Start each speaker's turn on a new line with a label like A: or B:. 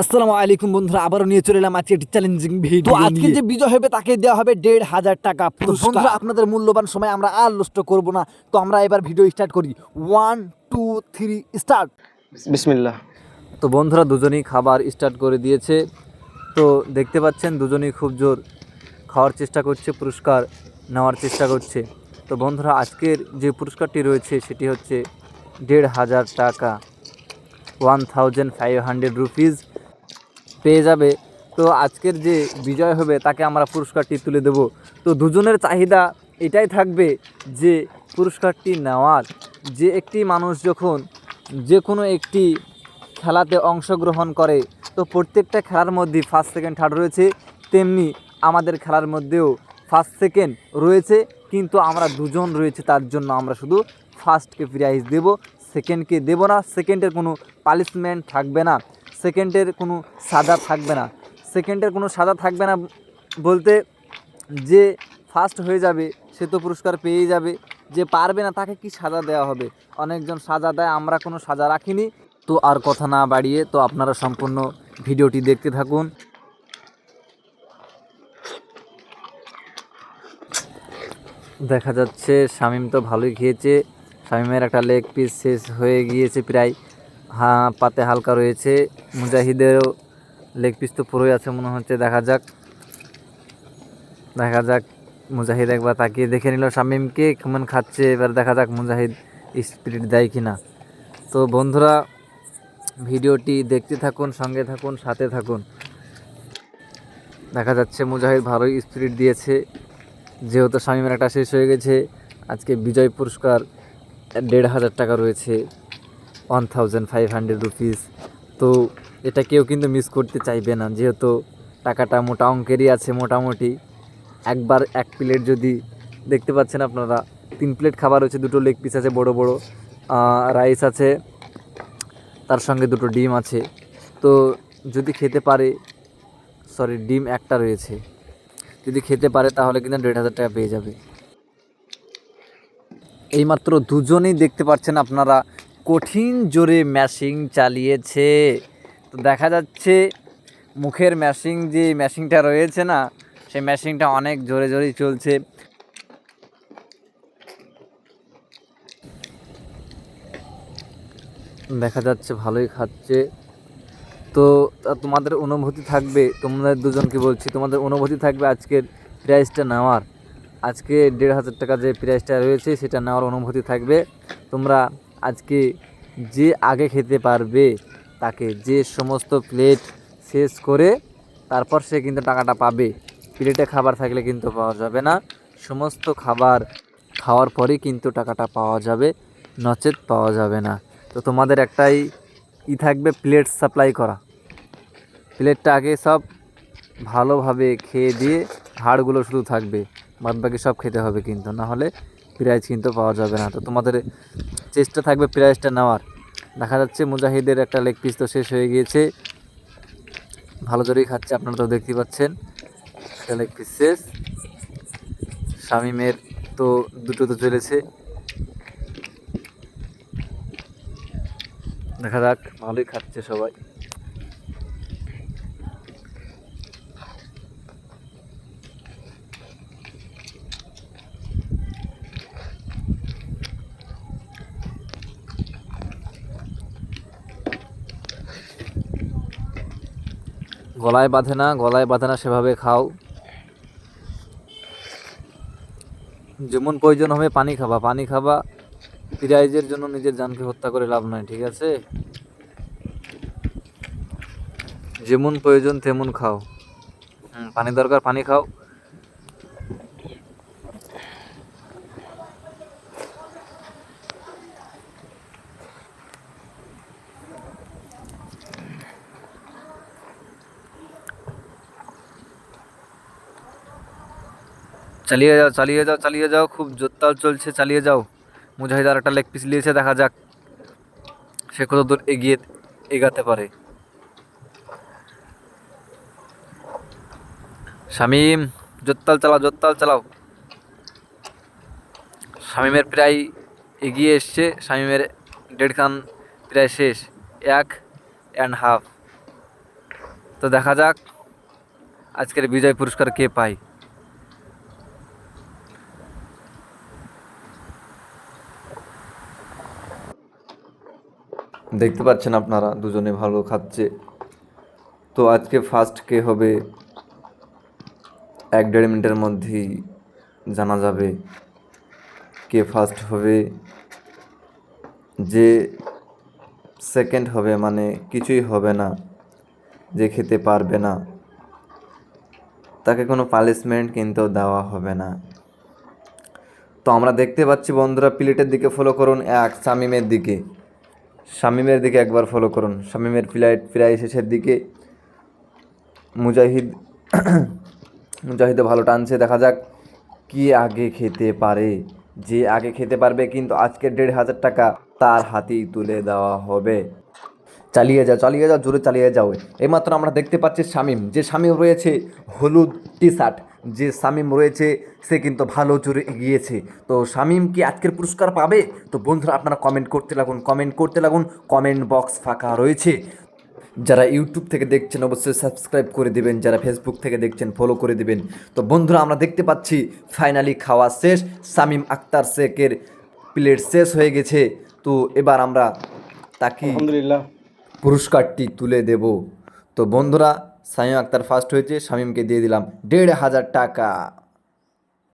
A: আসসালামু আলাইকুম বন্ধুরা, আবারও নিয়ে চলে এলাম আজকে একটি চ্যালেঞ্জিং ভিডিও। আজকে যে বিজয় হবে তাকে দেওয়া হবে ১,৫০০ টাকা পুরস্কার। বন্ধুরা, আপনাদের মূল্যবান সময় আমরা আর নষ্ট করব না, তো আমরা এবার ভিডিও স্টার্ট করি। 1 2 3 স্টার্ট।
B: বিসমিল্লাহ।
C: তো বন্ধুরা দুজনেই খাবার স্টার্ট করে দিয়েছে। তো দেখতে পাচ্ছেন দুজনেই খুব জোর খাওয়ার চেষ্টা করছে, পুরস্কার নেওয়ার চেষ্টা করছে। তো বন্ধুরা আজকের যে পুরস্কারটি রয়েছে সেটি হচ্ছে ১,৫০০ টাকা, 1500 রুপিস পেয়ে যাবে। তো আজকের যে বিজয় হবে তাকে আমরা পুরস্কারটি তুলে দেব। তো দুজনের চাহিদা এটাই থাকবে যে পুরস্কারটি নেওয়ার। যে একটি মানুষ যখন যে কোনো একটি খেলাতে অংশগ্রহণ করে, তো প্রত্যেকটা খেলার মধ্যেই ফার্স্ট সেকেন্ড থার্ড রয়েছে, তেমনি আমাদের খেলার মধ্যেও ফার্স্ট সেকেন্ড রয়েছে, কিন্তু আমরা দুজন রয়েছে, তার জন্য আমরা শুধু ফার্স্টকে প্রাইজ দেব, সেকেন্ডকে দেব না। সেকেন্ডের কোনো পানিশমেন্ট থাকবে না, সেকেন্ডের কোনো সাজা থাকবে না। সেকেন্ডের কোনো সাজা থাকবে না বলতে, যে ফার্স্ট হয়ে যাবে সে তো পুরস্কার পেয়েই যাবে, যে পারবে না তাকে কি সাজা দেওয়া হবে? অনেকজন সাজা দেয়, আমরা কোনো সাজা রাখিনি। তো আর কথা না বাড়িয়ে তো আপনারা সম্পূর্ণ ভিডিওটি দেখতে থাকুন। দেখা যাচ্ছে শামীম তো ভালোই খেয়েছে। শামীমের একটা লেগ পিস শেষ হয়ে গিয়েছে প্রায়, পাতে হালকা রয়েছে। মুজাহিদেরও লেগ পিস তো পুরোই আছে মনে হচ্ছে। দেখা যাক দেখা যাক মুজাহিদ একবার তাকিয়ে দেখে নিল শামীমকে কেমন খাচ্ছে। এবার দেখা যাক মুজাহিদ স্পিরিট দেয় কি না। তো বন্ধুরা ভিডিওটি দেখতে থাকুন, সঙ্গে থাকুন, সাথে থাকুন। দেখা যাচ্ছে মুজাহিদ ভালোই স্পিরিট দিয়েছে, যেহেতু শামীমের একটা শেষ হয়ে গেছে। আজকে বিজয় পুরস্কার ১,৫০০ টাকা রয়েছে, 1500 রুপিস। তো এটা কেউ কিন্তু মিস করতে চাইবে না, যেহেতু টাকাটা মোটা অঙ্কেরই আছে। মোটামুটি একবার এক প্লেট, যদি দেখতে পাচ্ছেন আপনারা 3 প্লেট খাবার হচ্ছে, 2টো লেগ পিস আছে বড় বড়, রাইস আছে, তার সঙ্গে 2টো ডিম আছে। তো যদি খেতে পারে, সরি ডিম একটা রয়েছে, যদি খেতে পারে তাহলে কিন্তু ১,৫০০ টাকা পেয়ে যাবে। এইমাত্র দুজনেই দেখতে পাচ্ছেন আপনারা কঠিন জোরে ম্যাশিং চালিয়েছে। তো দেখা যাচ্ছে মুখের ম্যাশিং, যে ম্যাশিংটা রয়েছে না, সেই ম্যাশিংটা অনেক জোরে জোরেই চলছে। দেখা যাচ্ছে ভালোই খাচ্ছে। তো তোমাদের অনুভূতি থাকবে, তোমাদের দুজনকে বলছি, তোমাদের অনুভূতি থাকবে আজকের প্রাইজটা নেওয়ার। আজকে ১,৫০০ টাকা যে প্রাইজটা রয়েছে সেটা নেওয়ার অনুভূতি থাকবে। তোমরা আজকে যে আগে খেতে পারবে তাকে, যে সমস্ত প্লেট শেষ করে তারপর সে কিন্তু টাকাটা পাবে। প্লেটে খাবার থাকলে কিন্তু পাওয়া যাবে না, সমস্ত খাবার খাওয়ার পরেই কিন্তু টাকাটা পাওয়া যাবে, নচেত পাওয়া যাবে না। তো তোমাদের একটাই থাকবে, প্লেট সাপ্লাই করা। প্লেটটা আগে সব ভালোভাবে খেয়ে দিয়ে হাড়গুলো শুধু থাকবে, বাদবাকি সব খেতে হবে, কিন্তু না হলে প্রাইজ কিন্তু পাওয়া যাবে না। তো তোমাদের চেষ্টা থাকবে প্রাইজটা নেওয়ার। দেখা যাচ্ছে মুজাহিদের একটা লেগ পিস তো শেষ হয়ে গিয়েছে, ভালো জোরেই খাচ্ছে, আপনারা তো দেখতে পাচ্ছেন। একটা লেগ পিস শেষ। শামীমের তো 2টো তো চলেছে। দেখা যাক, ভালোই খাচ্ছে সবাই। গলায় বাঁধে না, গলায় বাঁধে না, সেভাবে খাও। যেমন প্রয়োজন হবে পানি খাবা, পানি খাবা। প্রাইজের জন্য নিজের জানকে হত্যা করে লাভ নয়, ঠিক আছে? যেমন প্রয়োজন তেমন খাও। পানি দরকার, পানি খাও। চালিয়ে যাও, চালিয়ে যাও, চালিয়ে যাও, খুব জোরতাল চলছে, চালিয়ে যাও। মুজাহিদ আর একটা লেগ পিস নিয়েছে, দেখা যাক সে কত দূর এগাতে পারে। শামীম জোরতাল চালাও, জোরতাল চালাও। শামীমের প্রায় এগিয়ে এসছে, শামীমের 1.5 খান প্রায় শেষ, 1.5। তো দেখা যাক আজকের বিজয় পুরস্কার কে পায়। দেখতে পাচ্ছেন আপনারা দুজনে ভালো খাচ্ছে। তো আজকে ফার্স্ট কে হবে 1-1.5 মিনিটের মধ্যেই জানা যাবে কে ফার্স্ট হবে। যে সেকেন্ড হবে মানে কিছুই হবে না, যে খেতে পারবে না তাকে কোনো পানিশমেন্ট কিন্তু দেওয়া হবে না। তো আমরা দেখতে পাচ্ছি বন্ধুরা, প্লেটের দিকে ফলো করুন, শামিমের দিকে একবার ফলো করুন। শামিমের প্লেট প্রায় শেষের দিকে। মুজাহিদ মুজাহিদও ভালো টানছে, দেখা যাক কি আগে খেতে পারে। যে আগে খেতে পারবে কিন্তু আজকের 1,500 টাকা তার হাতেই তুলে দেওয়া হবে। চালিয়ে যাও, জোরে চালিয়ে যাও। এইমাত্র আমরা দেখতে পাচ্ছি শামিম রয়েছে হলুদ টি শার্ট, যে শামিম রয়েছে সে কিন্তু ভালো জোরে এগিয়েছে। তো শামিম কি আজকের পুরস্কার পাবে? তো বন্ধুরা আপনারা কমেন্ট করতে লাগুন, কমেন্ট বক্স ফাঁকা রয়েছে। যারা ইউটিউব থেকে দেখছেন অবশ্যই সাবস্ক্রাইব করে দিবেন, যারা ফেসবুক থেকে দেখছেন ফলো করে দিবেন। তো বন্ধুরা আমরা দেখতে পাচ্ছি ফাইনালি খাওয়া শেষ, শামিম আক্তার শেখের প্লেট শেষ হয়ে গেছে। তো এবার আমরা তাকে পুরস্কারটি তুলে দেব। তো বন্ধুরা শামিম আক্তার ফার্স্ট হয়েছে, শামিমকে দিয়ে দিলাম 1,500 টাকা।